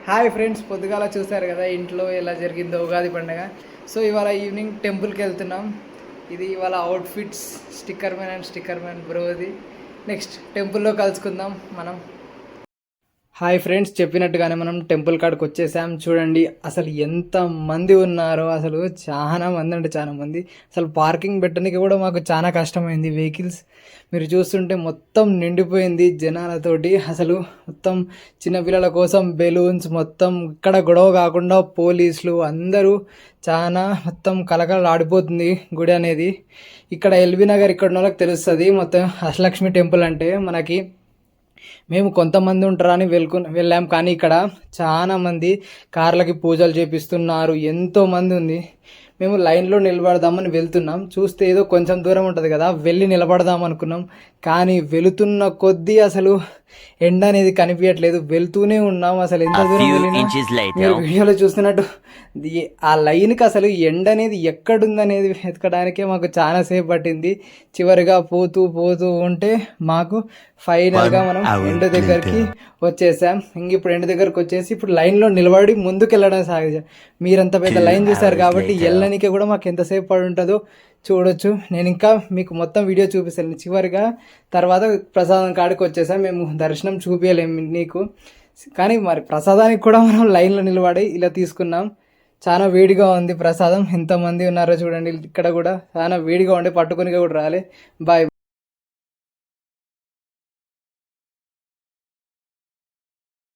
Hi friends, పొద్దుగాల చూసారు కదా ఇంట్లో ఎలా జరిగిందో ఉగాది పండుగ. సో ఇవాళ ఈవినింగ్ టెంపుల్కి వెళ్తున్నాం. ఇది ఇవాళ outfits sticker man and sticker man బ్రోది. నెక్స్ట్ టెంపుల్లో కలుసుకుందాం మనం. హాయ్ ఫ్రెండ్స్, చెప్పినట్టుగానే మనం టెంపుల్ కాడికి వచ్చేసాం. చూడండి అసలు ఎంత మంది ఉన్నారో, అసలు చాలా మంది అంటే చాలా మంది. అసలు పార్కింగ్ పెట్టడానికి కూడా మాకు చాలా కష్టమైంది. వెహికల్స్ మీరు చూస్తుంటే మొత్తం నిండిపోయింది జనాలతోటి. అసలు మొత్తం చిన్నపిల్లల కోసం బెలూన్స్, మొత్తం ఇక్కడ గొడవ కాకుండా పోలీసులు అందరూ చాలా మొత్తం కలకలలాడిపోతుంది గుడి అనేది. ఇక్కడ ఎల్బీ నగర్ ఇక్కడ వాళ్ళకి తెలుస్తుంది మొత్తం అష్టలక్ష్మి టెంపుల్ అంటే. మనకి మేము కొంతమంది ఉంటారని వెళ్ళాం, కానీ ఇక్కడ చాలా మంది కార్లకి పూజలు చేపిస్తున్నారు, ఎంతోమంది ఉంది. మేము లైన్లో నిలబడదామని వెళ్తున్నాం. చూస్తే ఏదో కొంచెం దూరం ఉంటుంది కదా, వెళ్ళి నిలబడదాం అనుకున్నాం. కానీ వెళుతున్న కొద్దీ అసలు ఎండ అనేది కనిపించట్లేదు. వెళ్తూనే ఉన్నాం. అసలు ఎంత దూరం వెళ్ళినా మీరు వీడియోలో చూస్తున్నట్టు ఆ లైన్కి అసలు ఎండ అనేది ఎక్కడుందనేది వెతకడానికే మాకు చాలా సేపు పట్టింది. చివరిగా పోతూ పోతూ ఉంటే మాకు ఫైనల్గా మనం ఎండ దగ్గరికి వచ్చేసాం. ఇప్పుడు ఎండ దగ్గరకు వచ్చేసి ఇప్పుడు లైన్లో నిలబడి ముందుకు వెళ్ళడం సాగించాం. మీరంత పెద్ద లైన్ చూసారు కాబట్టి వెళ్ళడానికి కూడా మాకు ఎంతసేపు పడి ఉంటుందో చూడొచ్చు. నేను ఇంకా మీకు మొత్తం వీడియో చూపిస్తాను చివరిగా. తర్వాత ప్రసాదం కాడికి వచ్చేసాం. మేము దర్శనం చూపించలేము నీకు, కానీ మరి ప్రసాదానికి కూడా మనం లైన్లో నిలబడి ఇలా తీసుకున్నాం. చాలా వేడిగా ఉంది ప్రసాదం. ఎంతమంది ఉన్నారో చూడండి. ఇక్కడ కూడా చాలా వేడిగా ఉండే, పట్టుకుని కూడా రాలే. బాయ్.